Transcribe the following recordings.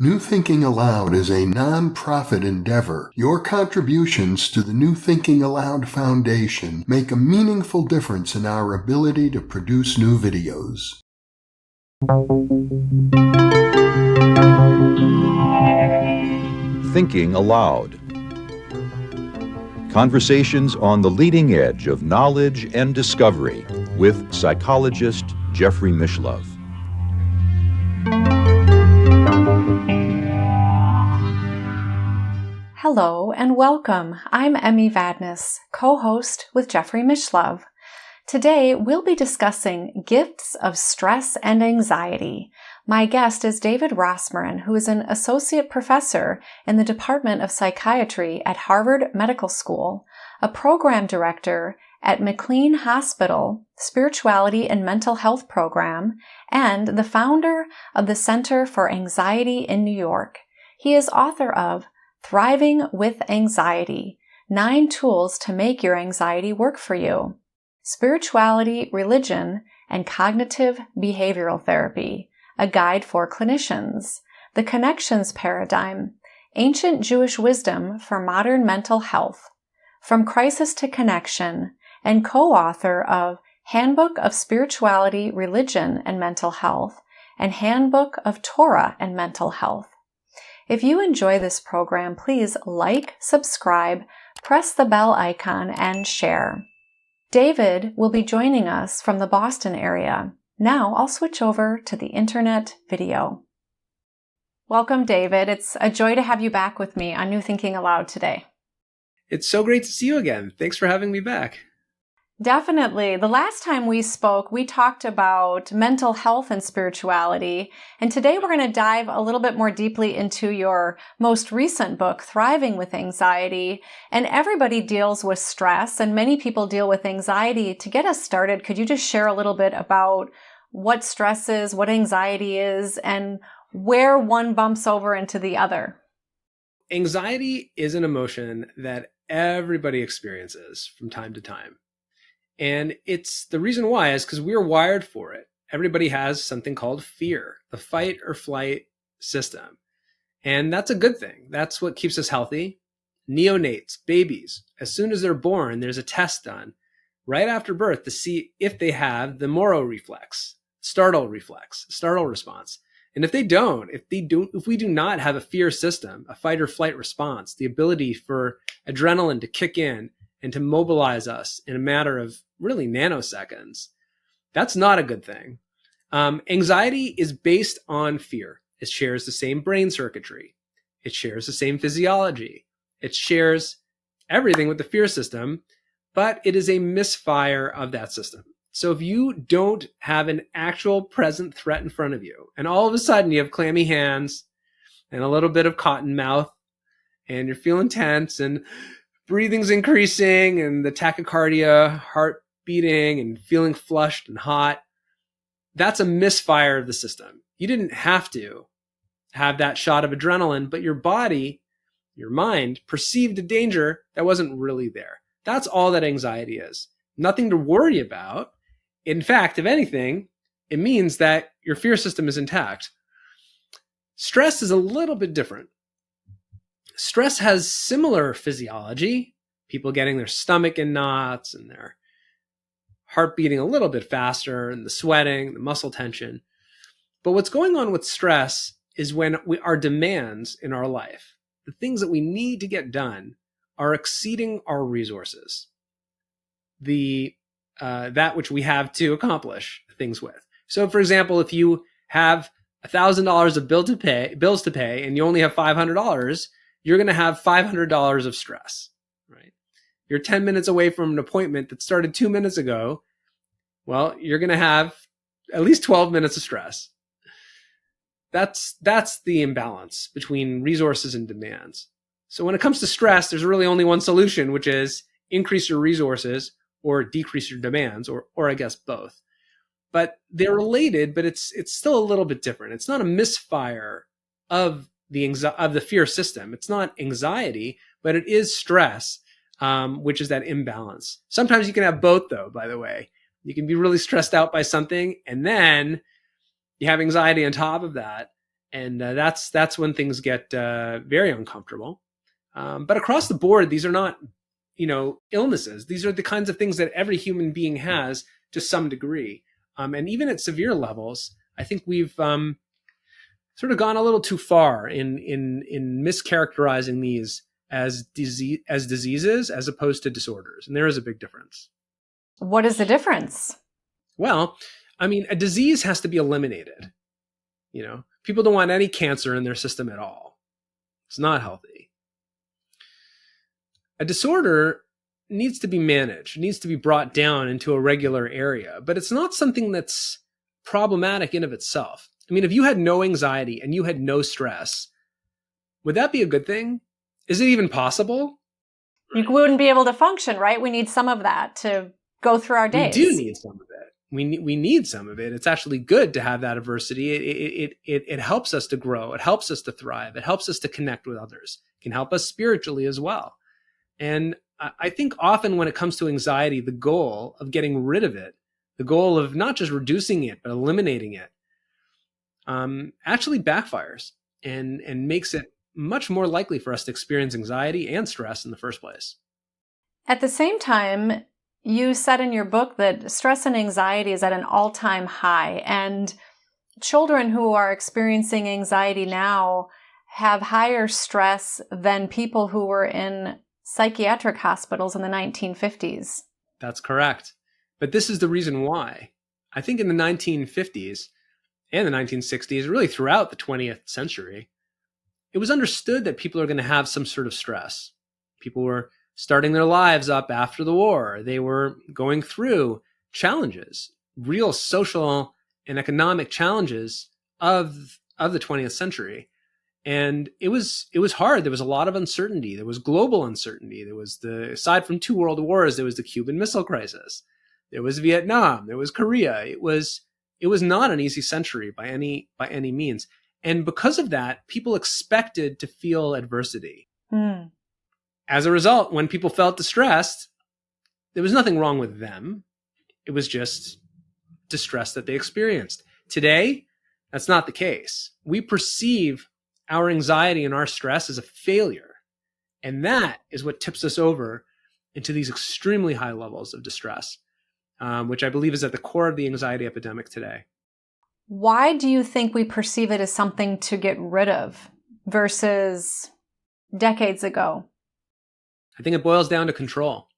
New Thinking Aloud is a non-profit endeavor. Your contributions to the New Thinking Aloud Foundation make a meaningful difference in our ability to produce new videos. Thinking Aloud. Conversations on the leading edge of knowledge and discovery with psychologist Jeffrey Mishlove. Hello and welcome. I'm Emmy Vadnais, co-host with Jeffrey Mishlove. Today, we'll be discussing gifts of stress and anxiety. My guest is David Rosmarin, who is an associate professor in the Department of Psychiatry at Harvard Medical School, a program director at McLean Hospital Spirituality and Mental Health Program, and the founder of the Center for Anxiety in New York. He is author of Thriving with Anxiety: 9 Tools to Make Your Anxiety Work for You, Spirituality, Religion, and Cognitive Behavioral Therapy, a guide for clinicians, The Connections Paradigm, Ancient Jewish Wisdom for Modern Mental Health, From Crisis to Connection, and co-author of Handbook of Spirituality, Religion, and Mental Health, and Handbook of Torah and Mental Health. If you enjoy this program, please like, subscribe, press the bell icon, and share. David will be joining us from the Boston area. Now I'll switch over to the internet video. Welcome, David. It's a joy to have you back with me on New Thinking Aloud today. It's so great to see you again. Thanks for having me back. Definitely. The last time we spoke, we talked about mental health and spirituality. And today we're going to dive a little bit more deeply into your most recent book, Thriving with Anxiety. And everybody deals with stress, and many people deal with anxiety. To get us started, could you just share a little bit about what stress is, what anxiety is, and where one bumps over into the other? Anxiety is an emotion that everybody experiences from time to time. And it's the reason why is because we're wired for it. Everybody has something called fear, the fight or flight system. And that's a good thing. That's what keeps us healthy. Neonates, babies, as soon as they're born, there's a test done right after birth to see if they have the Moro reflex, startle response. And if we do not have a fear system, a fight or flight response, the ability for adrenaline to kick in and to mobilize us in a matter of really nanoseconds, that's not a good thing. Anxiety is based on fear. It shares the same brain circuitry. It shares the same physiology. It shares everything with the fear system, but it is a misfire of that system. So if you don't have an actual present threat in front of you, and all of a sudden you have clammy hands and a little bit of cotton mouth, and you're feeling tense and breathing's increasing and the tachycardia, heart beating and feeling flushed and hot, that's a misfire of the system. You didn't have to have that shot of adrenaline, but your body, your mind, perceived a danger that wasn't really there. That's all that anxiety is. Nothing to worry about. In fact, if anything, it means that your fear system is intact. Stress is a little bit different. Stress has similar physiology, people getting their stomach in knots and their heart beating a little bit faster and the sweating, the muscle tension. But what's going on with stress is when our demands in our life, the things that we need to get done, are exceeding our resources, that which we have to accomplish things with. So, for example, if you have $1,000 of bills to pay and you only have $500, you're going to have $500 of stress, right? You're 10 minutes away from an appointment that started 2 minutes ago. Well, you're going to have at least 12 minutes of stress. That's the imbalance between resources and demands. So when it comes to stress, there's really only one solution, which is increase your resources or decrease your demands, or I guess both. But they're related, but it's still a little bit different. It's not a misfire of the fear system. It's not anxiety, but it is stress, which is that imbalance. Sometimes you can have both, though, by the way. You can be really stressed out by something, and then you have anxiety on top of that. And that's when things get very uncomfortable. But across the board, these are not, illnesses. These are the kinds of things that every human being has to some degree. And even at severe levels, I think we've sort of gone a little too far in mischaracterizing these as diseases as opposed to disorders. And there is a big difference. What is the difference? Well, a disease has to be eliminated. People don't want any cancer in their system at all. It's not healthy. A disorder needs to be managed, needs to be brought down into a regular area, but it's not something that's problematic in of itself. If you had no anxiety and you had no stress, would that be a good thing? Is it even possible? You wouldn't be able to function, right? We need some of that to go through our days. We do need some of it. We need some of it. It's actually good to have that adversity. It helps us to grow. It helps us to thrive. It helps us to connect with others. It can help us spiritually as well. And I think often when it comes to anxiety, the goal of getting rid of it, the goal of not just reducing it, but eliminating it, actually backfires and makes it much more likely for us to experience anxiety and stress in the first place. At the same time, you said in your book that stress and anxiety is at an all-time high, and children who are experiencing anxiety now have higher stress than people who were in psychiatric hospitals in the 1950s. That's correct. But this is the reason why. I think in the 1950s and the 1960s, really throughout the 20th century, it was understood that people are going to have some sort of stress. People were starting their lives up after the war. They were going through challenges, real social and economic challenges of the 20th century. And it was hard. There was a lot of uncertainty. There was global uncertainty. There was aside from 2 world wars, there was the Cuban Missile Crisis. There was Vietnam. There was Korea. It was not an easy century by any means. And because of that, people expected to feel adversity. Mm. As a result, when people felt distressed, there was nothing wrong with them. It was just distress that they experienced. Today, that's not the case. We perceive our anxiety and our stress as a failure. And that is what tips us over into these extremely high levels of distress, which I believe is at the core of the anxiety epidemic today. Why do you think we perceive it as something to get rid of versus decades ago? I think it boils down to control.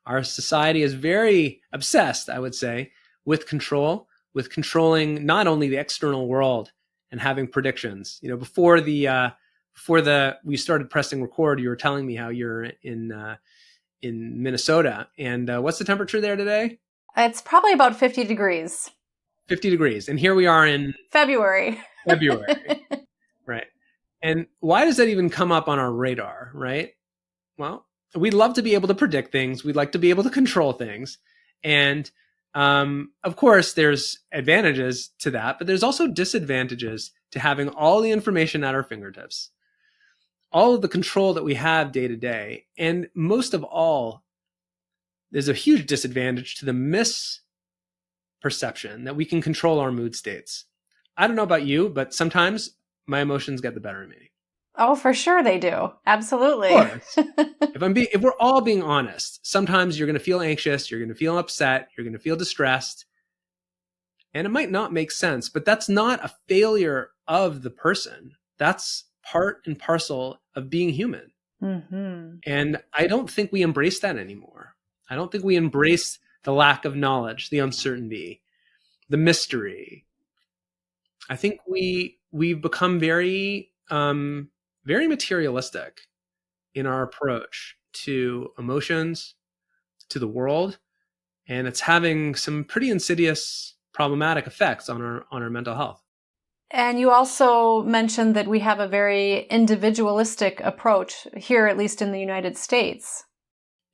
Our society is very obsessed, I would say, with control, with controlling not only the external world and having predictions. Before we started pressing record, you were telling me how you're in Minnesota, and what's the temperature there today? It's probably about 50 degrees. 50 degrees, and here we are in February. Right. And why does that even come up on our radar, right? Well, we'd love to be able to predict things. We'd like to be able to control things. And of course, there's advantages to that, but there's also disadvantages to having all the information at our fingertips, all of the control that we have day to day. And most of all, there's a huge disadvantage to the misperception that we can control our mood states. I don't know about you, but sometimes my emotions get the better of me. Oh, for sure they do. Absolutely. Of course. If we're all being honest, sometimes you're going to feel anxious, you're going to feel upset, you're going to feel distressed, and it might not make sense, but that's not a failure of the person. That's part and parcel of being human. Mm-hmm. And I don't think we embrace that anymore. I don't think we embrace the lack of knowledge, the uncertainty, the mystery. I think we've become very materialistic in our approach to emotions, to the world, and it's having some pretty insidious, problematic effects on our mental health. And you also mentioned that we have a very individualistic approach here, at least in the United States.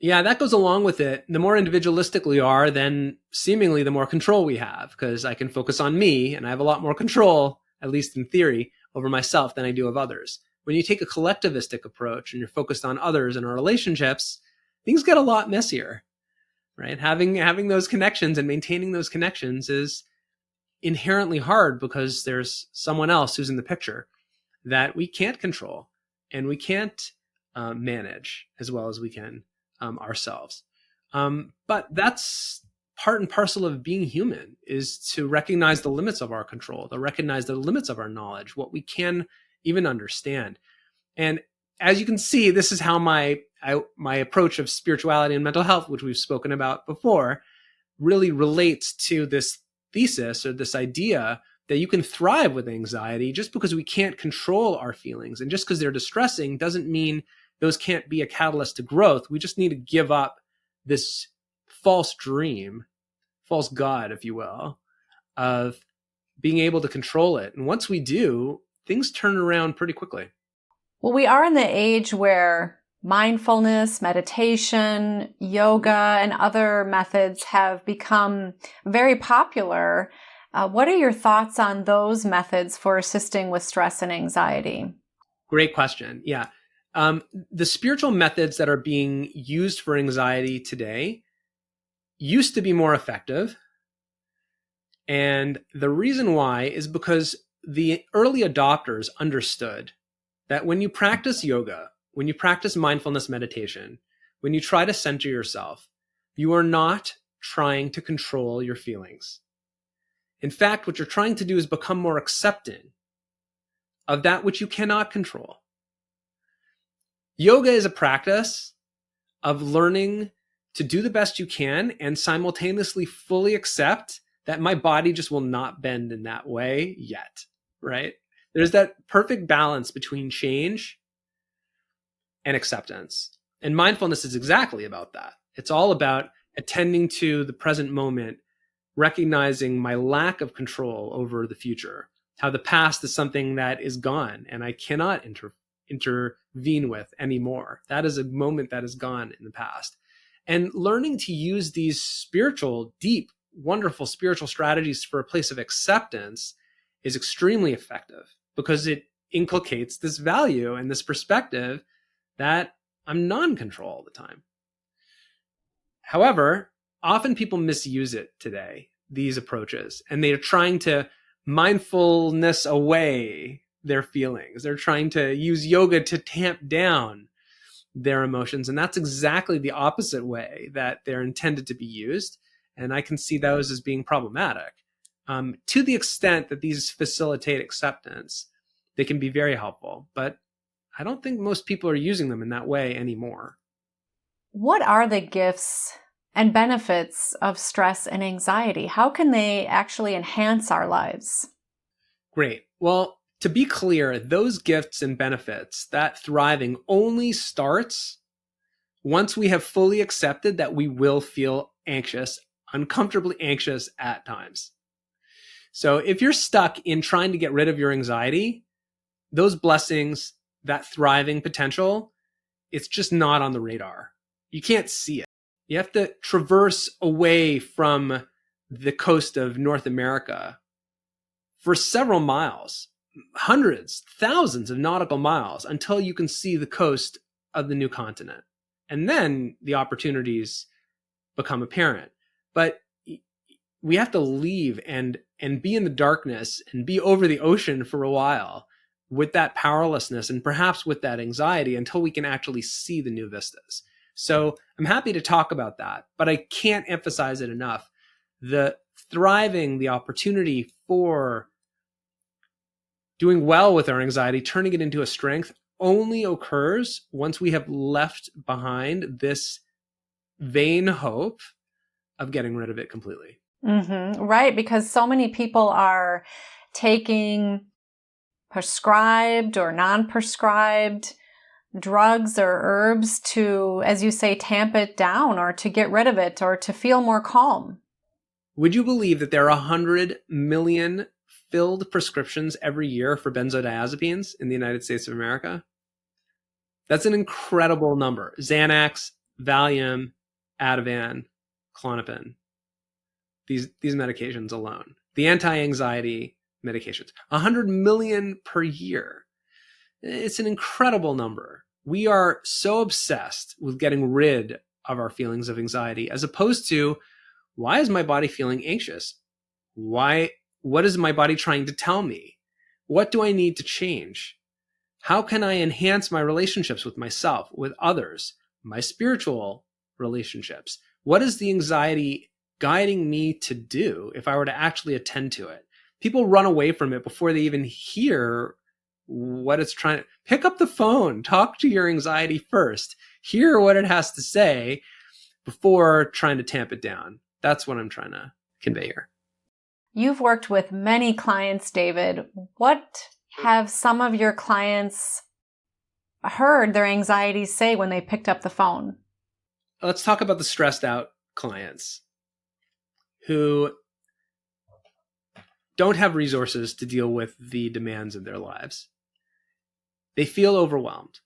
Yeah, that goes along with it. The more individualistic we are, then seemingly the more control we have, because I can focus on me and I have a lot more control, at least in theory, over myself than I do of others. When you take a collectivistic approach and you're focused on others and our relationships, things get a lot messier, right? Having those connections and maintaining those connections is inherently hard because there's someone else who's in the picture that we can't control and we can't manage as well as we can ourselves. But that's part and parcel of being human, is to recognize the limits of our control, to recognize the limits of our knowledge, what we can even understand. And as you can see, this is how my approach of spirituality and mental health, which we've spoken about before, really relates to this thesis or this idea that you can thrive with anxiety. Just because we can't control our feelings and just because they're distressing doesn't mean those can't be a catalyst to growth. We just need to give up this false dream, false god, if you will, of being able to control it. And once we do, things turn around pretty quickly. Well, we are in the age where mindfulness, meditation, yoga, and other methods have become very popular. What are your thoughts on those methods for assisting with stress and anxiety? Great question. Yeah. The spiritual methods that are being used for anxiety today used to be more effective. And the reason why is because the early adopters understood that when you practice yoga, when you practice mindfulness meditation, when you try to center yourself, you are not trying to control your feelings. In fact, what you're trying to do is become more accepting of that which you cannot control. Yoga is a practice of learning to do the best you can and simultaneously fully accept that my body just will not bend in that way yet, right? There's that perfect balance between change and acceptance. And mindfulness is exactly about that. It's all about attending to the present moment, recognizing my lack of control over the future, how the past is something that is gone and I cannot intervene with anymore. That is a moment that is gone in the past. And learning to use these spiritual, deep, wonderful spiritual strategies for a place of acceptance is extremely effective because it inculcates this value and this perspective that I'm non-control all the time. However, often people misuse it today, these approaches, and they are trying to mindfulness away their feelings. They're trying to use yoga to tamp down their emotions. And that's exactly the opposite way that they're intended to be used. And I can see those as being problematic. To the extent that these facilitate acceptance, they can be very helpful. But I don't think most people are using them in that way anymore. What are the gifts and benefits of stress and anxiety? How can they actually enhance our lives? Great. Well, to be clear, those gifts and benefits, that thriving only starts once we have fully accepted that we will feel anxious, uncomfortably anxious at times. So if you're stuck in trying to get rid of your anxiety, those blessings, that thriving potential, it's just not on the radar. You can't see it. You have to traverse away from the coast of North America for several miles, hundreds, thousands of nautical miles until you can see the coast of the new continent. And then the opportunities become apparent. But we have to leave and be in the darkness and be over the ocean for a while with that powerlessness and perhaps with that anxiety until we can actually see the new vistas. So I'm happy to talk about that, but I can't emphasize it enough. The thriving, the opportunity for doing well with our anxiety, turning it into a strength, only occurs once we have left behind this vain hope of getting rid of it completely. Mm-hmm. Right, because so many people are taking prescribed or non-prescribed drugs or herbs to, as you say, tamp it down or to get rid of it or to feel more calm. Would you believe that there are 100 million filled prescriptions every year for benzodiazepines in the United States of America? That's an incredible number. Xanax, Valium, Ativan, Klonopin. These medications alone. The anti-anxiety medications. 100 million per year. It's an incredible number. We are so obsessed with getting rid of our feelings of anxiety as opposed to, why is my body feeling anxious? Why What is my body trying to tell me? What do I need to change? How can I enhance my relationships with myself, with others, my spiritual relationships? What is the anxiety guiding me to do if I were to actually attend to it? People run away from it before they even hear what it's trying to. Pick up the phone, talk to your anxiety first, hear what it has to say before trying to tamp it down. That's what I'm trying to convey here. You've worked with many clients, David. What have some of your clients heard their anxieties say when they picked up the phone? Let's talk about the stressed out clients who don't have resources to deal with the demands of their lives. They feel overwhelmed.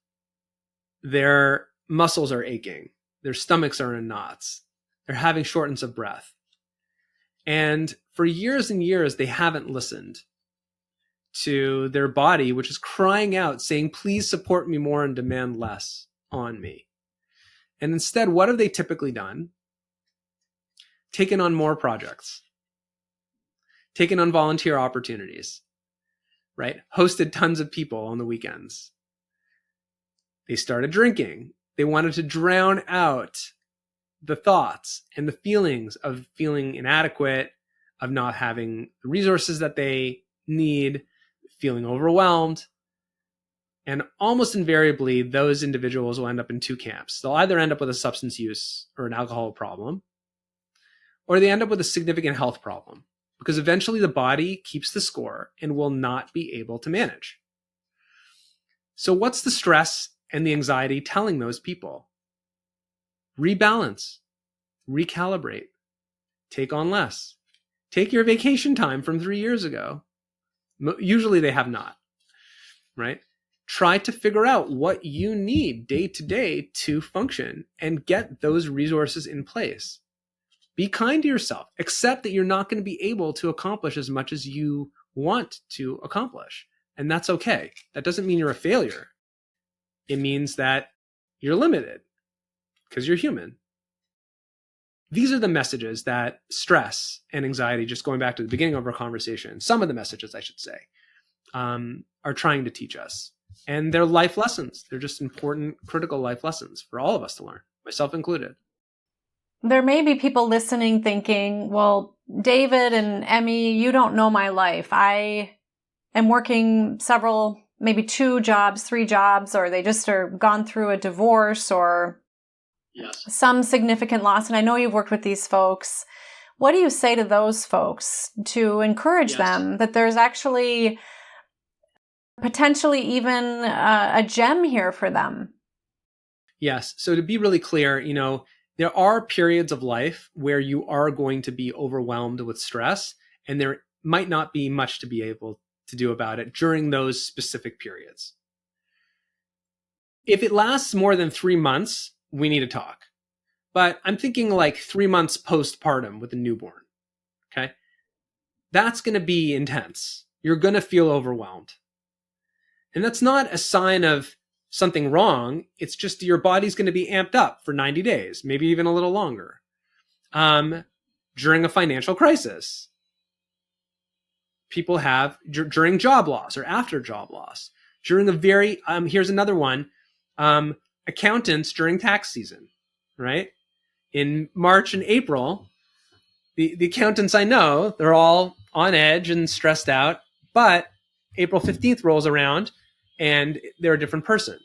Their muscles are aching. Their stomachs are in knots. They're having shortness of breath. And for years and years, they haven't listened to their body, which is crying out, saying, please support me more and demand less on me. And instead, what have they typically done? Taken on more projects, taken on volunteer opportunities, right? Hosted tons of people on the weekends. They started drinking. They wanted to drown out the thoughts and the feelings of feeling inadequate, of not having the resources that they need, feeling overwhelmed. And almost invariably, those individuals will end up in two camps. They'll either end up with a substance use or an alcohol problem, or they end up with a significant health problem, because eventually the body keeps the score and will not be able to manage. So what's the stress and the anxiety telling those people? Rebalance, recalibrate, take on less, take your vacation time from 3 years ago. Usually they have not, right? Try to figure out what you need day to day to function and get those resources in place. Be kind to yourself. Accept that you're not going to be able to accomplish as much as you want to accomplish. And that's okay. That doesn't mean you're a failure. It means that you're limited because you're human. These are the messages that stress and anxiety, just going back to the beginning of our conversation, some of the messages, I should say, are trying to teach us. And they're life lessons. They're just important, critical life lessons for all of us to learn, myself included. There may be people listening thinking, well, David and Emmy, you don't know my life. I am working several, maybe 2 jobs, 3 jobs, or they just are gone through a divorce or some significant loss. And I know you've worked with these folks. What do you say to those folks to encourage them that there's actually potentially even a gem here for them? Yes. So to be really clear, there are periods of life where you are going to be overwhelmed with stress, and there might not be much to be able to do about it during those specific periods. If it lasts more than 3 months, we need to talk. But I'm thinking like 3 months postpartum with a newborn, okay? That's going to be intense. You're going to feel overwhelmed. And that's not a sign of something wrong. It's just your body's going to be amped up for 90 days, maybe even a little longer. During a financial crisis, people have during job loss or after job loss, during a very, here's another one, accountants during tax season, right? In March and April, the accountants I know, they're all on edge and stressed out, but April 15th rolls around and they're a different person.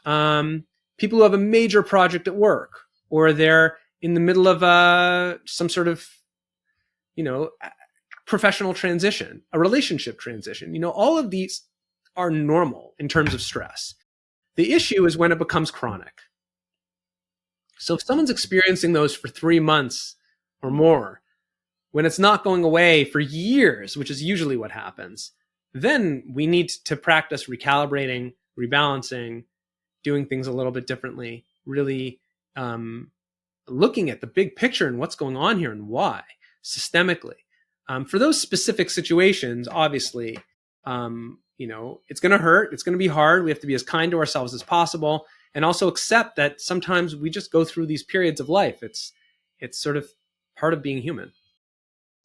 People who have a major project at work, or they're in the middle of some sort of, professional transition, a relationship transition. All of these are normal in terms of stress. The issue is when it becomes chronic. So if someone's experiencing those for 3 months or more, when it's not going away for years, which is usually what happens, then we need to practice recalibrating, rebalancing, doing things a little bit differently, really looking at the big picture and what's going on here and why, systemically. For those specific situations, obviously, it's going to hurt. It's going to be hard. We have to be as kind to ourselves as possible, and also accept that sometimes we just go through these periods of life. It's sort of part of being human.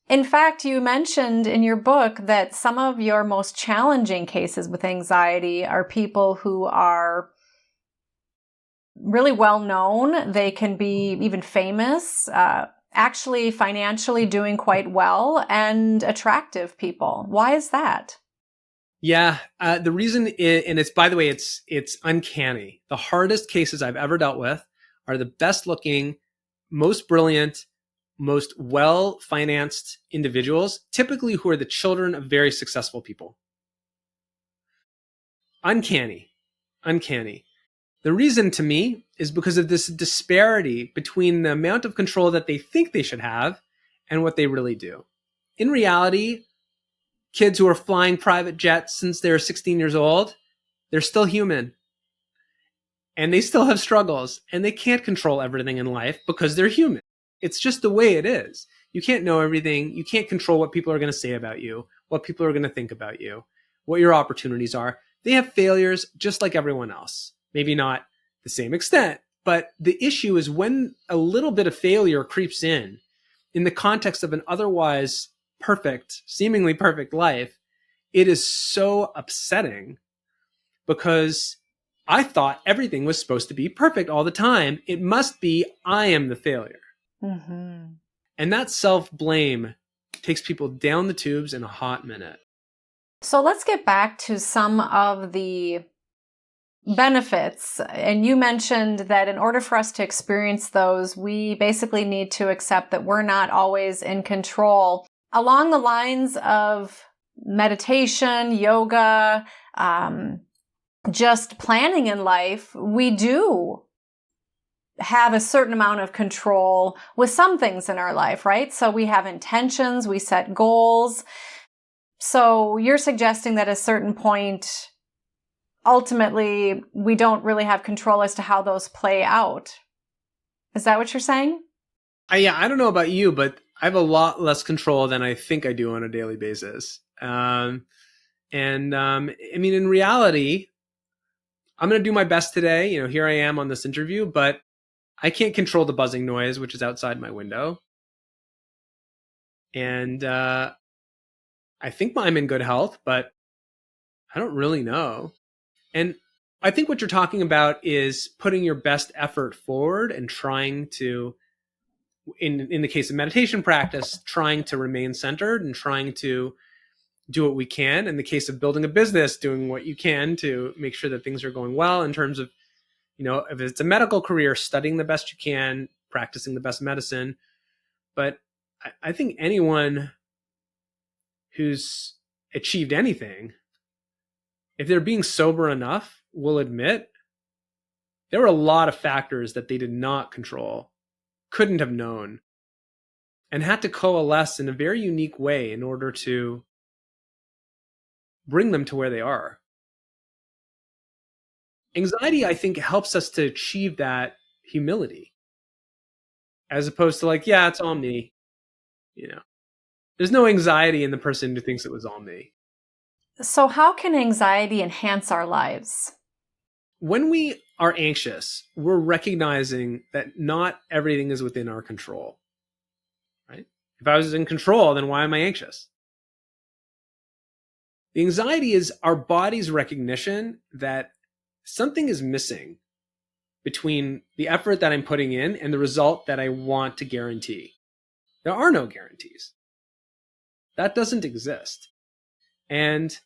In fact, you mentioned in your book that some of your most challenging cases with anxiety are people who are really well known. They can be even famous, actually financially doing quite well, and attractive people. Why is that? Yeah, the reason, and it's, by the way, it's uncanny. The hardest cases I've ever dealt with are the best looking, most brilliant, most well-financed individuals, typically who are the children of very successful people. Uncanny. The reason to me is because of this disparity between the amount of control that they think they should have and what they really do. In reality, kids who are flying private jets since they're 16 years old, they're still human. And they still have struggles, and they can't control everything in life because they're human. It's just the way it is. You can't know everything. You can't control what people are going to say about you, what people are going to think about you, what your opportunities are. They have failures just like everyone else. Maybe not the same extent, but the issue is when a little bit of failure creeps in the context of an otherwise perfect, seemingly perfect life, it is so upsetting because I thought everything was supposed to be perfect all the time. It must be I am the failure. Mm-hmm. And that self-blame takes people down the tubes in a hot minute. So let's get back to some of the benefits. And you mentioned that in order for us to experience those, we basically need to accept that we're not always in control. Along the lines of meditation, yoga, just planning in life, we do have a certain amount of control with some things in our life, right? So we have intentions, we set goals. So you're suggesting that at a certain point, ultimately, we don't really have control as to how those play out. Is that what you're saying? Yeah, I don't know about you, but I have a lot less control than I think I do on a daily basis. I mean, in reality, I'm going to do my best today. You know, here I am on this interview, but I can't control the buzzing noise, which is outside my window. And I think I'm in good health, but I don't really know. And I think what you're talking about is putting your best effort forward and trying to, in the case of meditation practice, trying to remain centered and trying to do what we can. In the case of building a business, doing what you can to make sure that things are going well in terms of, you know, if it's a medical career, studying the best you can, practicing the best medicine. But I think anyone who's achieved anything, if they're being sober enough, will admit there were a lot of factors that they did not control, couldn't have known, and had to coalesce in a very unique way in order to bring them to where they are. Anxiety, I think, helps us to achieve that humility, as opposed to like, yeah, it's all me. You know, there's no anxiety in the person who thinks it was all me. So how can anxiety enhance our lives? When we are anxious, we're recognizing that not everything is within our control, right? If I was in control, then why am I anxious? The anxiety is our body's recognition that something is missing between the effort that I'm putting in and the result that I want to guarantee. There are no guarantees. That doesn't exist. And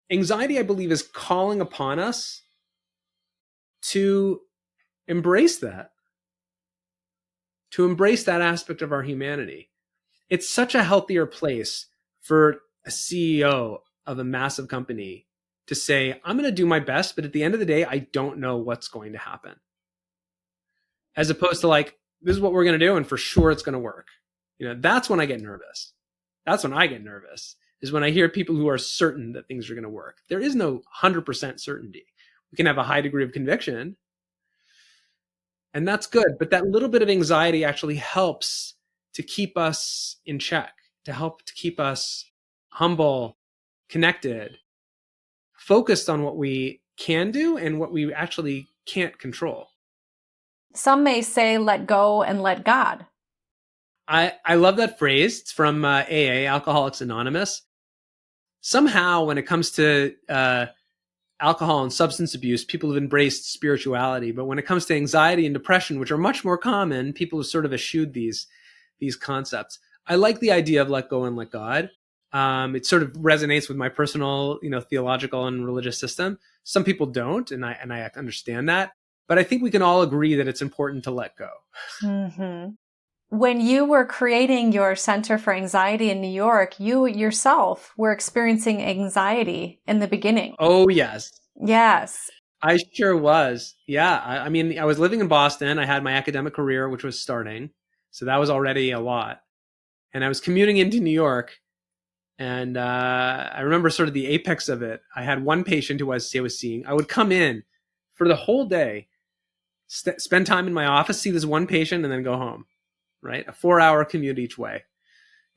anxiety, I believe, is calling upon us to embrace that, aspect of our humanity. It's such a healthier place for a CEO of a massive company to say, I'm going to do my best, but at the end of the day, I don't know what's going to happen. As opposed to like, this is what we're going to do, and for sure it's going to work. You know, that's when I get nervous. That's when I get nervous, is when I hear people who are certain that things are going to work. There is no 100% certainty. We can have a high degree of conviction, and that's good. But that little bit of anxiety actually helps to keep us in check, to help to keep us humble, connected, focused on what we can do and what we actually can't control. Some may say, let go and let God. I love that phrase. It's from AA, Alcoholics Anonymous. Somehow, when it comes to alcohol and substance abuse, people have embraced spirituality. But when it comes to anxiety and depression, which are much more common, people have sort of eschewed these concepts. I like the idea of let go and let God. It sort of resonates with my personal, theological and religious system. Some people don't, and I understand that. But I think we can all agree that it's important to let go. Mm-hmm. When you were creating your Center for Anxiety in New York, you yourself were experiencing anxiety in the beginning. Oh, yes. Yes. I sure was. Yeah. I mean, I was living in Boston. I had my academic career, which was starting. So that was already a lot. And I was commuting into New York. And I remember sort of the apex of it. I had one patient who I was seeing. I would come in for the whole day, spend time in my office, see this one patient, and then go home. Right? A 4-hour commute each way.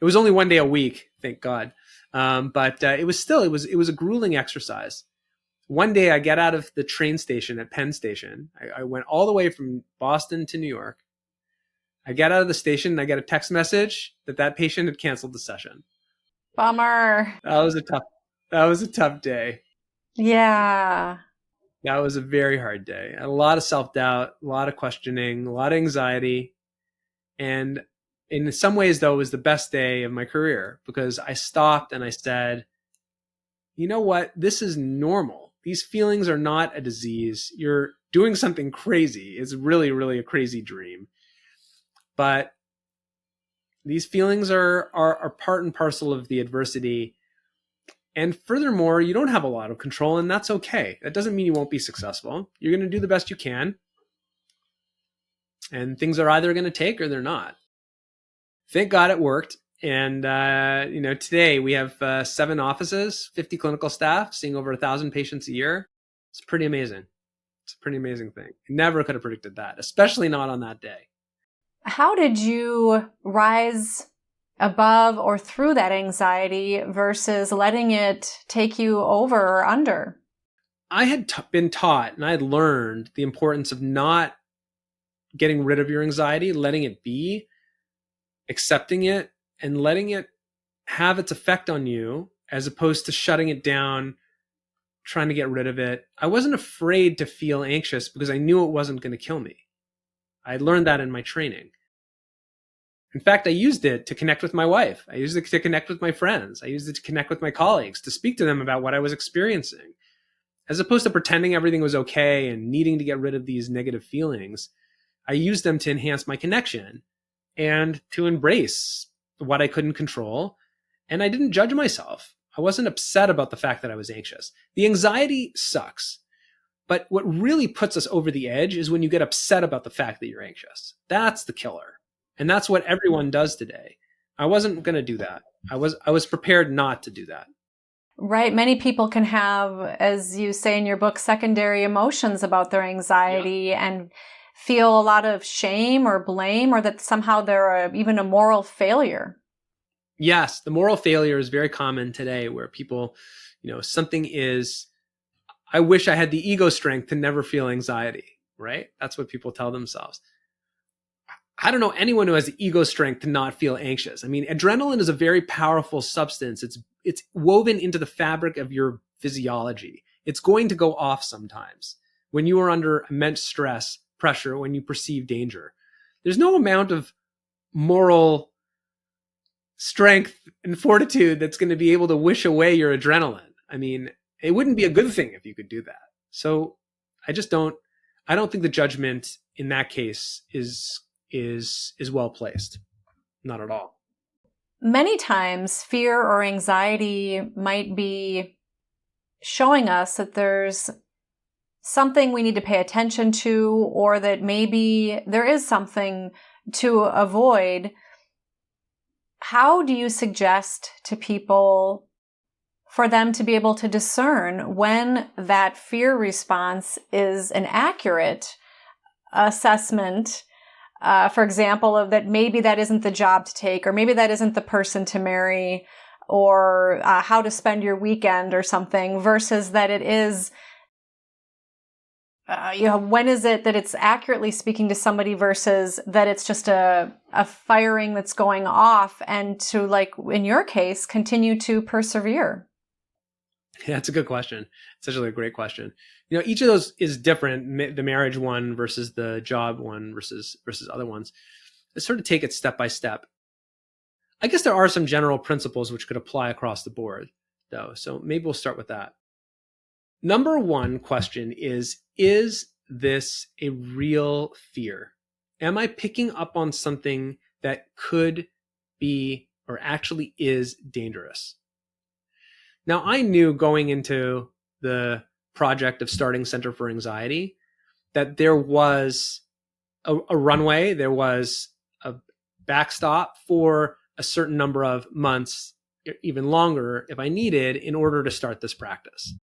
It was only one day a week, thank God. But it was a grueling exercise. One day I get out of the train station at Penn Station. I went all the way from Boston to New York. I get out of the station and I get a text message that patient had canceled the session. Bummer. That was a tough day. Yeah. That was a very hard day. A lot of self-doubt, a lot of questioning, a lot of anxiety. And in some ways, though, it was the best day of my career because I stopped and I said, you know what? This is normal. These feelings are not a disease. You're doing something crazy. It's really, really a crazy dream. But these feelings are part and parcel of the adversity. And furthermore, you don't have a lot of control, and that's okay. That doesn't mean you won't be successful. You're going to do the best you can. And things are either going to take or they're not. Thank God it worked. And, today we have 7 offices, 50 clinical staff, seeing over 1,000 patients a year. It's pretty amazing. It's a pretty amazing thing. Never could have predicted that, especially not on that day. How did you rise above or through that anxiety versus letting it take you over or under? I had been taught and I had learned the importance of not getting rid of your anxiety, letting it be, accepting it, and letting it have its effect on you as opposed to shutting it down, trying to get rid of it. I wasn't afraid to feel anxious because I knew it wasn't going to kill me. I learned that in my training. In fact, I used it to connect with my wife. I used it to connect with my friends. I used it to connect with my colleagues, to speak to them about what I was experiencing. As opposed to pretending everything was okay and needing to get rid of these negative feelings, I used them to enhance my connection and to embrace what I couldn't control. And I didn't judge myself. I wasn't upset about the fact that I was anxious. The anxiety sucks. But what really puts us over the edge is when you get upset about the fact that you're anxious. That's the killer. And that's what everyone does today. I wasn't going to do that. I was prepared not to do that. Right. Many people can have, as you say in your book, secondary emotions about their anxiety and feel a lot of shame or blame, or that somehow they're even a moral failure. Yes, the moral failure is very common today where people, something is, I wish I had the ego strength to never feel anxiety, right? That's what people tell themselves. I don't know anyone who has the ego strength to not feel anxious. I mean, adrenaline is a very powerful substance. It's woven into the fabric of your physiology. It's going to go off sometimes when you are under immense stress, pressure, when you perceive danger. There's no amount of moral strength and fortitude that's going to be able to wish away your adrenaline. I mean, it wouldn't be a good thing if you could do that. So I don't think the judgment in that case is well placed. Not at all. Many times fear or anxiety might be showing us that there's something we need to pay attention to, or that maybe there is something to avoid. How do you suggest to people for them to be able to discern when that fear response is an accurate assessment, for example, of that maybe that isn't the job to take, or maybe that isn't the person to marry, or how to spend your weekend or something, versus that it is when is it that it's accurately speaking to somebody versus that it's just a firing that's going off, and to, like in your case, continue to persevere? Yeah, that's a good question. It's actually a great question. Each of those is different. The marriage one versus the job one versus other ones. Let's sort of take it step by step. I guess there are some general principles which could apply across the board, though. So maybe we'll start with that. Number one question is this a real fear? Am I picking up on something that could be or actually is dangerous? Now, I knew going into the project of starting Center for Anxiety that there was a runway, there was a backstop for a certain number of months, even longer if I needed, in order to start this practice.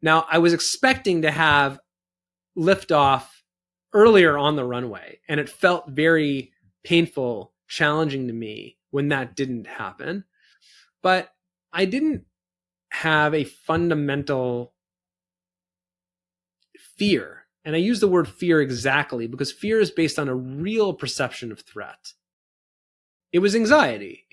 Now, I was expecting to have liftoff earlier on the runway, and it felt very painful, challenging to me when that didn't happen. But I didn't have a fundamental fear. And I use the word fear exactly because fear is based on a real perception of threat. It was anxiety.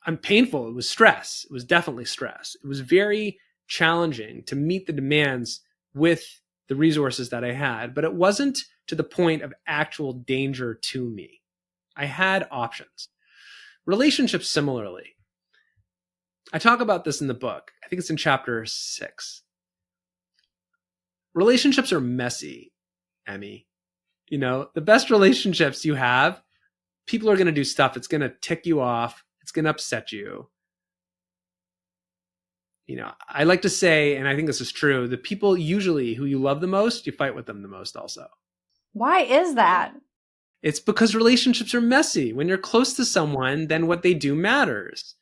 I'm painful. It was stress. It was definitely stress. It was very challenging to meet the demands with the resources that I had, but it wasn't to the point of actual danger to me. I had options. Relationships, similarly. I talk about this in the book. I think it's in chapter 6. Relationships are messy, Emmy. The best relationships you have, people are going to do stuff that's going to tick you off. It's going to upset you. I like to say, and I think this is true, the people usually who you love the most, you fight with them the most also. Why is that? It's because relationships are messy. When you're close to someone, then what they do matters.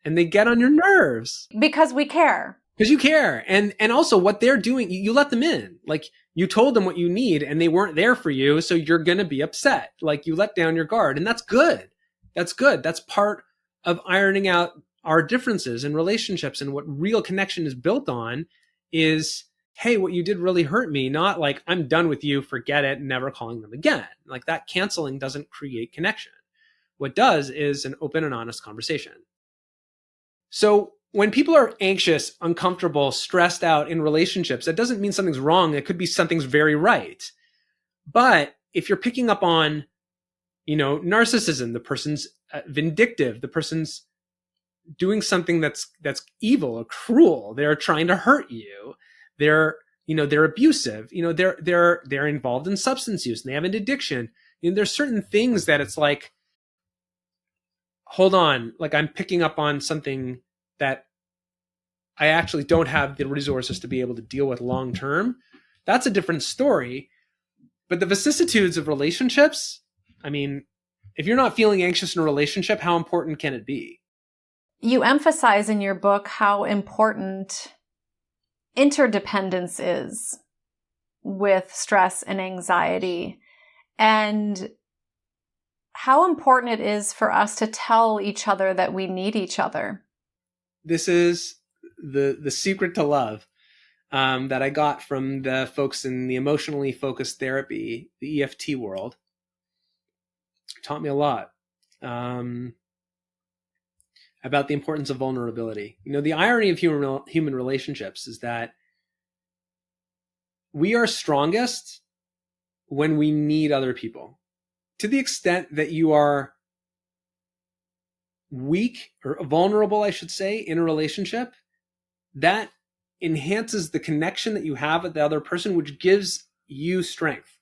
And they get on your nerves. Because we care. Because you care. And also what they're doing, you let them in. Like, you told them what you need and they weren't there for you, so you're going to be upset. Like, you let down your guard. And that's good. That's good. That's part of ironing out our differences in relationships. And what real connection is built on is, hey, what you did really hurt me. Not like, I'm done with you, forget it, never calling them again. Like, that canceling doesn't create connection. What does is an open and honest conversation. So when people are anxious, uncomfortable, stressed out in relationships, that doesn't mean something's wrong. It could be something's very right. But if you're picking up on, narcissism, the person's vindictive, the person's doing something that's evil or cruel, they're trying to hurt you, they're abusive, they're involved in substance use and they have an addiction. There's certain things that it's like, hold on, like, I'm picking up on something that I actually don't have the resources to be able to deal with long term. That's a different story. But the vicissitudes of relationships, I mean, if you're not feeling anxious in a relationship, how important can it be? You emphasize in your book how important interdependence is with stress and anxiety, and how important it is for us to tell each other that we need each other. This is the secret to love that I got from the folks in the emotionally focused therapy, the EFT world. It taught me a lot about the importance of vulnerability. The irony of human relationships is that we are strongest when we need other people. To the extent that you are weak or vulnerable, I should say, in a relationship, that enhances the connection that you have with the other person, which gives you strength.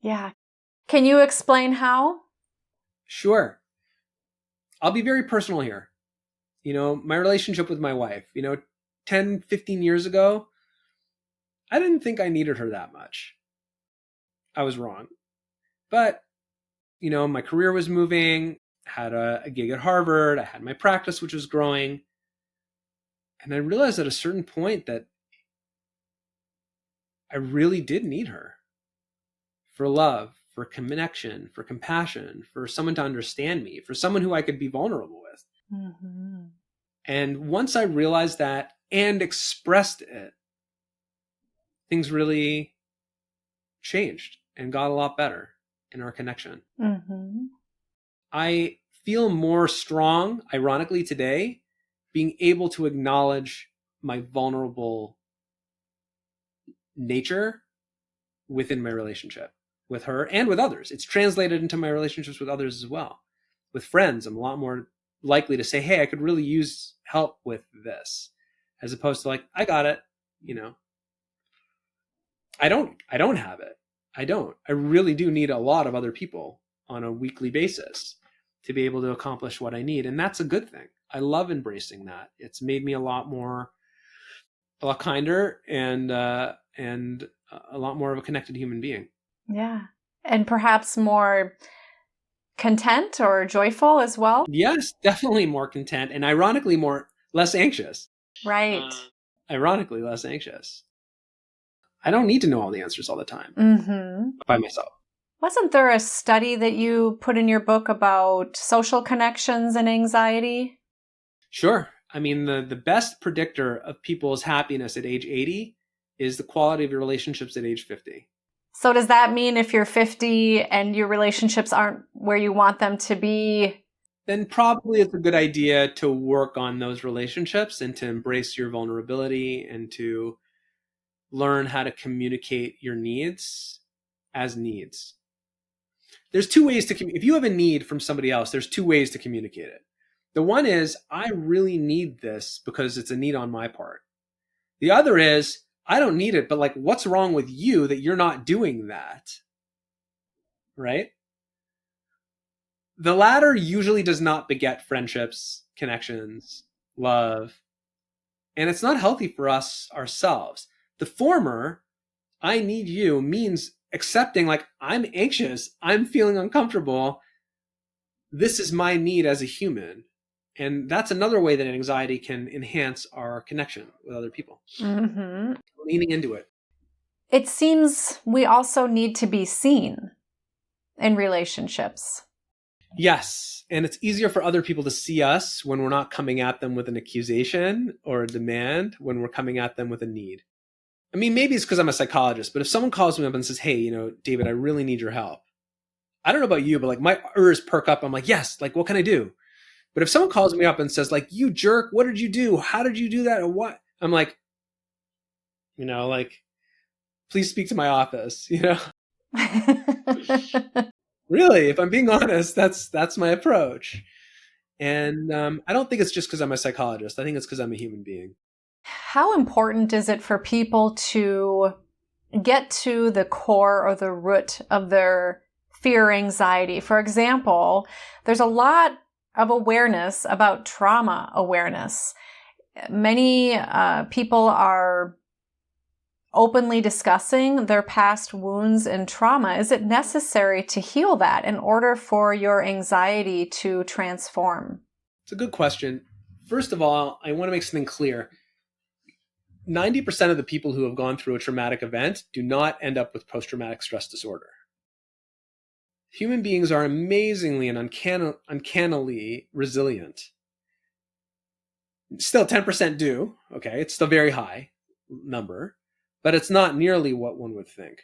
Yeah. Can you explain how? Sure. I'll be very personal here. My relationship with my wife, 10, 15 years ago, I didn't think I needed her that much. I was wrong. But, my career was moving, had a gig at Harvard, I had my practice, which was growing. And I realized at a certain point that I really did need her for love, for connection, for compassion, for someone to understand me, for someone who I could be vulnerable with. Mm-hmm. And once I realized that and expressed it, things really changed and got a lot better in our connection. Mm-hmm. I feel more strong, ironically, today, being able to acknowledge my vulnerable nature within my relationship with her and with others. It's translated into my relationships with others as well. With friends, I'm a lot more likely to say, hey, I could really use help with this, as opposed to like, I got it, you know. I don't have it. I really do need a lot of other people on a weekly basis to be able to accomplish what I need. And that's a good thing. I love embracing that. It's made me a lot kinder and a lot more of a connected human being. Yeah. And perhaps more content or joyful as well? Yes, definitely more content, and ironically less anxious. Right. Ironically less anxious. I don't need to know all the answers all the time by myself. Wasn't there a study that you put in your book about social connections and anxiety? Sure. I mean, the best predictor of people's happiness at age 80 is the quality of your relationships at age 50. So does that mean if you're 50 and your relationships aren't where you want them to be, then probably it's a good idea to work on those relationships and to embrace your vulnerability and to learn how to communicate your needs as needs. There's two ways to if you have a need from somebody else, there's two ways to communicate it. The one is, I really need this because it's a need on my part. The other is, I don't need it, but like, what's wrong with you that you're not doing that? Right? The latter usually does not beget friendships, connections, love, and it's not healthy for us ourselves. The former, I need you, means accepting like, I'm anxious, I'm feeling uncomfortable. This is my need as a human. And that's another way that anxiety can enhance our connection with other people. Mm-hmm. Leaning into it. It seems we also need to be seen in relationships. Yes. And it's easier for other people to see us when we're not coming at them with an accusation or a demand, when we're coming at them with a need. I mean, maybe it's because I'm a psychologist, but if someone calls me up and says, hey, you know, David, I really need your help. I don't know about you, but like my ears perk up. I'm like, yes, like what can I do? But if someone calls me up and says like, you jerk, what did you do? How did you do that? Or what? I'm like, you know, like, please speak to my office, you know? Really, if I'm being honest, that's my approach. And I don't think it's just because I'm a psychologist. I think it's because I'm a human being. How important is it for people to get to the core or the root of their fear or anxiety? For example, there's a lot of awareness about trauma awareness. Many people are openly discussing their past wounds and trauma. Is it necessary to heal that in order for your anxiety to transform? It's a good question. First of all, I want to make something clear. 90% of the people who have gone through a traumatic event do not end up with post-traumatic stress disorder. Human beings are amazingly and uncannily resilient. Still 10% do, okay? It's still a very high number, but it's not nearly what one would think.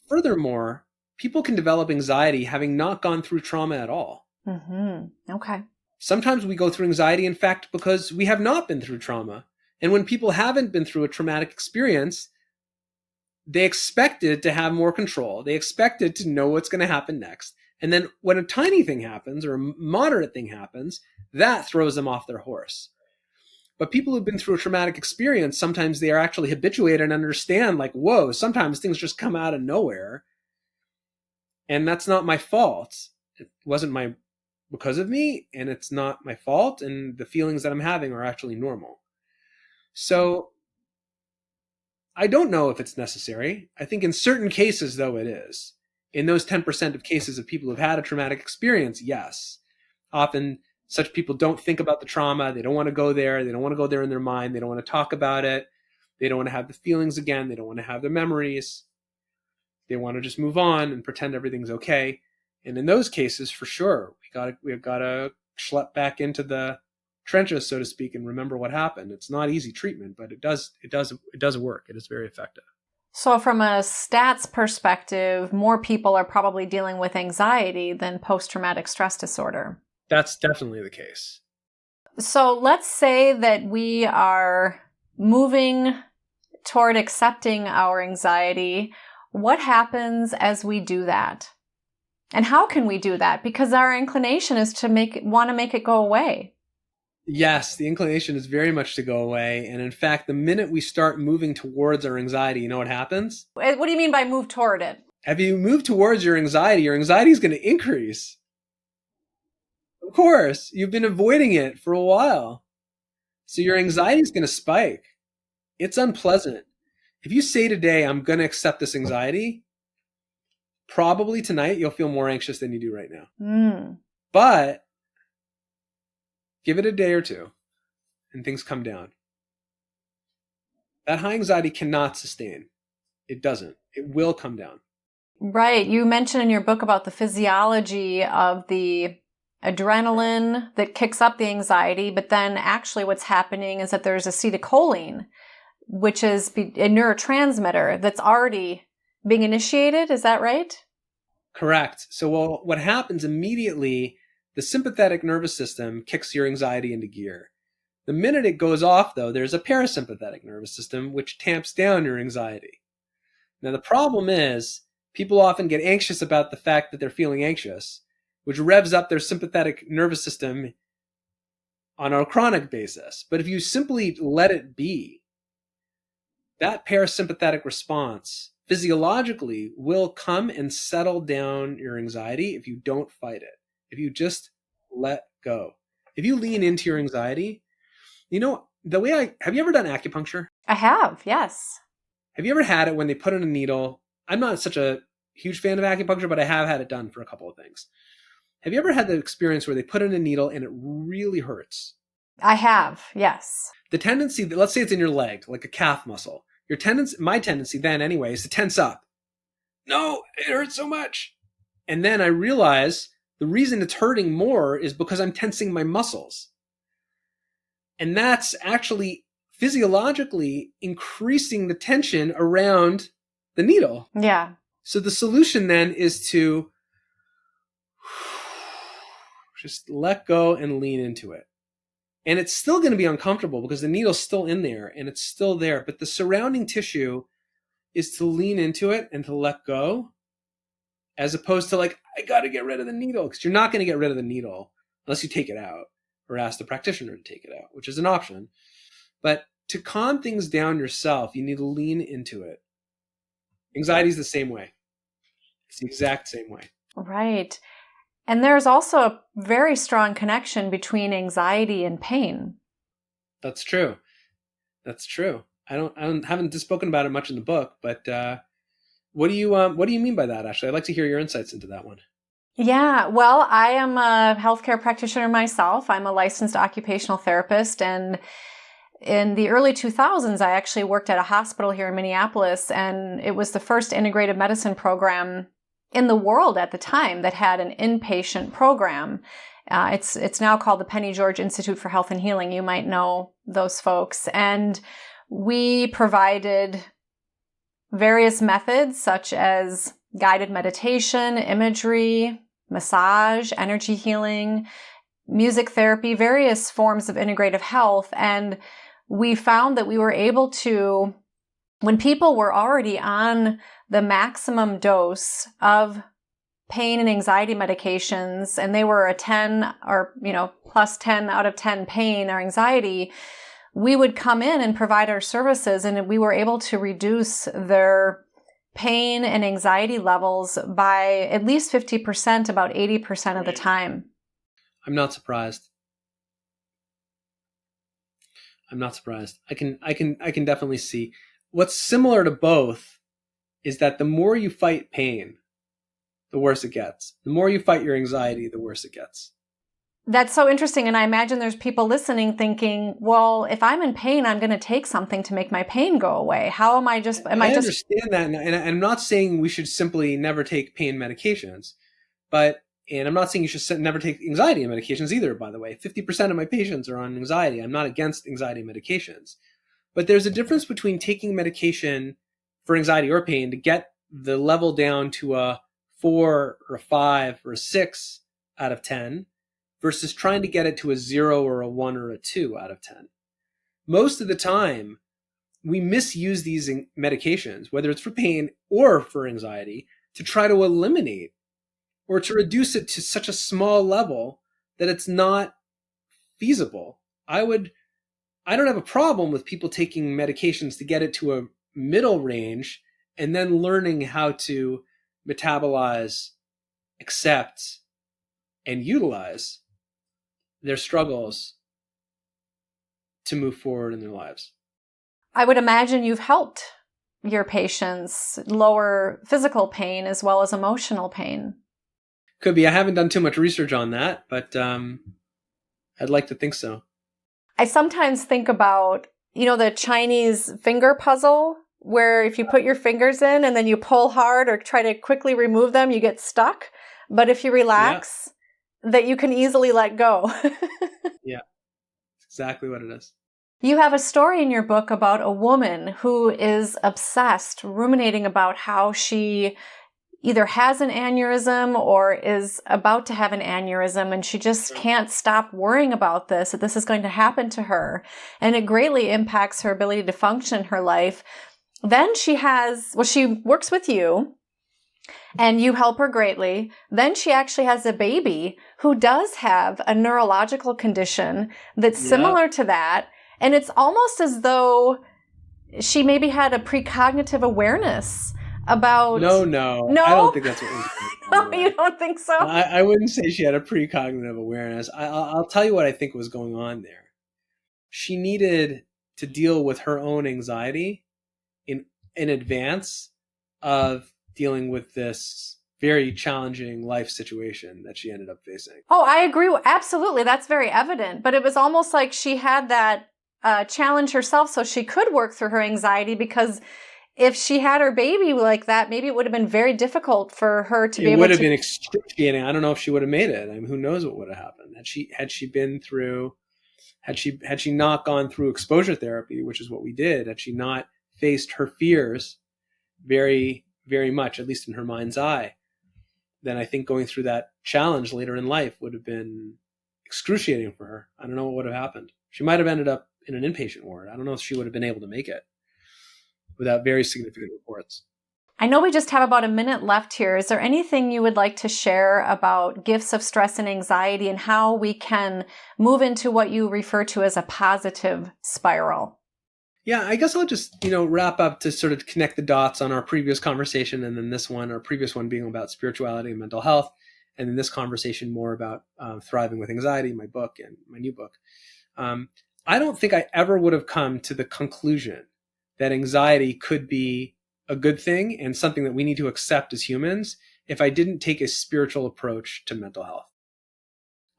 Furthermore, people can develop anxiety having not gone through trauma at all. Mm-hmm. Okay. Sometimes we go through anxiety, in fact, because we have not been through trauma. And when people haven't been through a traumatic experience, they expected to have more control. They expected to know what's going to happen next. And then when a tiny thing happens or a moderate thing happens, that throws them off their horse. But people who've been through a traumatic experience, sometimes they are actually habituated and understand like, whoa, sometimes things just come out of nowhere. And that's not my fault. It wasn't because of me, and it's not my fault. And the feelings that I'm having are actually normal. So I don't know if it's necessary. I think in certain cases, though, it is. In those 10% of cases of people who've had a traumatic experience, yes. Often such people don't think about the trauma. They don't want to go there. They don't want to go there in their mind. They don't want to talk about it. They don't want to have the feelings again. They don't want to have the memories. They want to just move on and pretend everything's okay. And in those cases, for sure, we've got to schlep back into the trenches, so to speak, and remember what happened. It's not easy treatment, but it does work. It is very effective. So from a stats perspective, more people are probably dealing with anxiety than post-traumatic stress disorder. That's definitely the case. So let's say that we are moving toward accepting our anxiety. What happens as we do that? And how can we do that? Because our inclination is to want to make it go away. Yes, the inclination is very much to go away. And in fact, the minute we start moving towards our anxiety, you know what happens? What do you mean by move toward it? If you move towards your anxiety is going to increase. Of course, you've been avoiding it for a while. So your anxiety is going to spike. It's unpleasant. If you say today, I'm going to accept this anxiety, probably tonight you'll feel more anxious than you do right now. But give it a day or two and things come down. That high anxiety cannot sustain. It doesn't. It will come down. Right. You mentioned in your book about the physiology of the adrenaline that kicks up the anxiety, but then actually what's happening is that there's acetylcholine, which is a neurotransmitter that's already being initiated. Is that right? Correct. So what happens immediately, the sympathetic nervous system kicks your anxiety into gear. The minute it goes off, though, there's a parasympathetic nervous system which tamps down your anxiety. Now, the problem is people often get anxious about the fact that they're feeling anxious, which revs up their sympathetic nervous system on a chronic basis. But if you simply let it be, that parasympathetic response physiologically will come and settle down your anxiety if you don't fight it. If you just let go. If you lean into your anxiety, have you ever done acupuncture? I have, yes. Have you ever had it when they put in a needle? I'm not such a huge fan of acupuncture, but I have had it done for a couple of things. Have you ever had the experience where they put in a needle and it really hurts? I have, yes. The tendency, let's say it's in your leg, like a calf muscle. My tendency then anyway is to tense up. No, it hurts so much. And then I realize the reason it's hurting more is because I'm tensing my muscles. And that's actually physiologically increasing the tension around the needle. Yeah. So the solution then is to just let go and lean into it. And it's still going to be uncomfortable because the needle's still in there and it's still there. But the surrounding tissue is to lean into it and to let go, as opposed to like, I got to get rid of the needle, because you're not going to get rid of the needle unless you take it out or ask the practitioner to take it out, which is an option. But to calm things down yourself, you need to lean into it. Anxiety is the same way. It's the exact same way. Right. And there's also a very strong connection between anxiety and pain. That's true. That's true. I haven't spoken about it much in the book, but what do you mean by that, Ashley? I'd like to hear your insights into that one. Yeah, well, I am a healthcare practitioner myself. I'm a licensed occupational therapist, and in the early 2000s, I actually worked at a hospital here in Minneapolis, and it was the first integrative medicine program in the world at the time that had an inpatient program. It's now called the Penny George Institute for Health and Healing. You might know those folks. And we provided various methods such as guided meditation, imagery, massage, energy healing, music therapy, various forms of integrative health. And we found that we were able to, when people were already on the maximum dose of pain and anxiety medications, and they were a 10 or, plus 10 out of 10 pain or anxiety, we would come in and provide our services, and we were able to reduce their pain and anxiety levels by at least 50%, about 80% of the time. I'm not surprised. I can definitely see what's similar to both is that the more you fight pain, the worse it gets. The more you fight your anxiety, the worse it gets. That's so interesting. And I imagine there's people listening thinking, well, if I'm in pain, I'm going to take something to make my pain go away. How am I just... I understand that. And I'm not saying we should simply never take pain medications. But And I'm not saying you should never take anxiety medications either, by the way. 50% of my patients are on anxiety. I'm not against anxiety medications. But there's a difference between taking medication for anxiety or pain to get the level down to a 4 or a 5 or a 6 out of 10 versus trying to get it to a 0 or a 1 or a 2 out of 10. Most of the time, we misuse these medications, whether it's for pain or for anxiety, to try to eliminate or to reduce it to such a small level that it's not feasible. I don't have a problem with people taking medications to get it to a middle range and then learning how to metabolize, accept, and utilize their struggles to move forward in their lives. I would imagine you've helped your patients lower physical pain as well as emotional pain. Could be. I haven't done too much research on that, but I'd like to think so. I sometimes think about, the Chinese finger puzzle, where if you put your fingers in and then you pull hard or try to quickly remove them, you get stuck. But if you relax, that you can easily let go. Yeah, that's exactly what it is. You have a story in your book about a woman who is obsessed, ruminating about how she either has an aneurysm or is about to have an aneurysm, and she just can't stop worrying about this, that this is going to happen to her. And it greatly impacts her ability to function in her life. Then she works with you and you help her greatly. Then she actually has a baby who does have a neurological condition that's similar to that. And it's almost as though she maybe had a precognitive awareness about... No? I don't think that's what was going on. No, you don't think so? I wouldn't say she had a precognitive awareness. I'll tell you what I think was going on there. She needed to deal with her own anxiety in advance of dealing with this very challenging life situation that she ended up facing. Oh, I agree. Absolutely. That's very evident. But it was almost like she had that challenge herself so she could work through her anxiety, because if she had her baby like that, maybe it would have been very difficult for her to be able to... It would have been excruciating. I don't know if she would have made it. I mean, who knows what would have happened had she not gone through exposure therapy, which is what we did, had she not faced her fears very, very much, at least in her mind's eye, then I think going through that challenge later in life would have been excruciating for her. I don't know what would have happened. She might have ended up in an inpatient ward. I don't know if she would have been able to make it without very significant reports. I know we just have about a minute left here. Is there anything you would like to share about gifts of stress and anxiety and how we can move into what you refer to as a positive spiral? Yeah, I guess I'll just, wrap up to sort of connect the dots on our previous conversation and then this one, our previous one being about spirituality and mental health, and then this conversation more about thriving with anxiety, my book and my new book. I don't think I ever would have come to the conclusion that anxiety could be a good thing and something that we need to accept as humans if I didn't take a spiritual approach to mental health.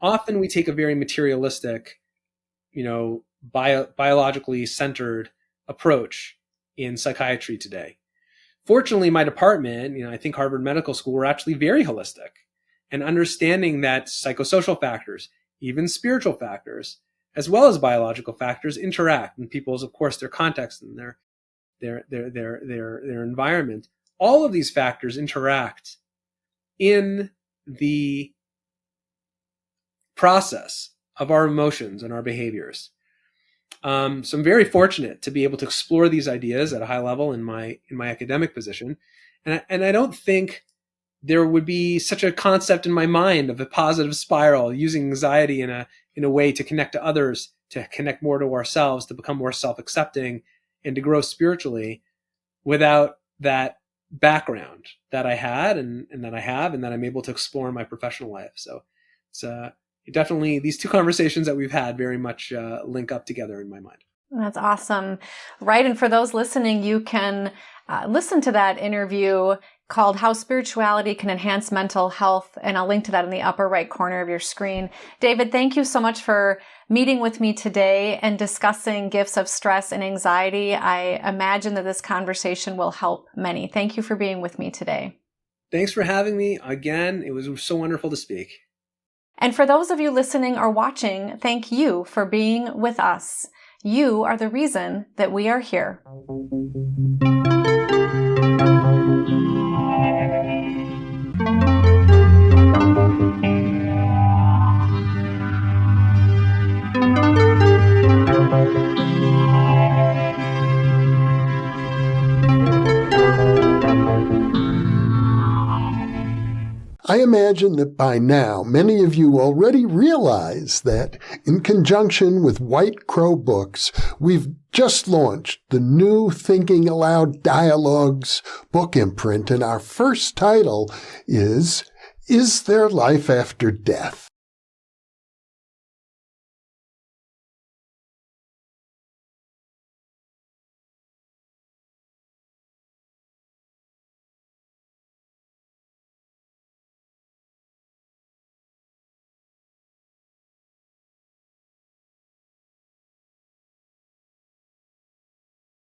Often we take a very materialistic, biologically centered approach in psychiatry today. Fortunately, my department, I think Harvard Medical School, were actually very holistic and understanding that psychosocial factors, even spiritual factors, as well as biological factors interact, and people's, of course, their context and their environment. All of these factors interact in the process of our emotions and our behaviors. So I'm very fortunate to be able to explore these ideas at a high level in my academic position, and I don't think there would be such a concept in my mind of a positive spiral, using anxiety in a way to connect to others, to connect more to ourselves, to become more self-accepting, and to grow spiritually, without that background that I had and that I have and that I'm able to explore in my professional life. So it's definitely, these two conversations that we've had very much link up together in my mind. That's awesome. Right. And for those listening, you can listen to that interview called How Spirituality Can Enhance Mental Health. And I'll link to that in the upper right corner of your screen. David, thank you so much for meeting with me today and discussing gifts of stress and anxiety. I imagine that this conversation will help many. Thank you for being with me today. Thanks for having me again. It was so wonderful to speak. And for those of you listening or watching, thank you for being with us. You are the reason that we are here. I imagine that by now many of you already realize that, in conjunction with White Crow Books, we've just launched the new Thinking Aloud Dialogues book imprint, and our first title is There Life After Death?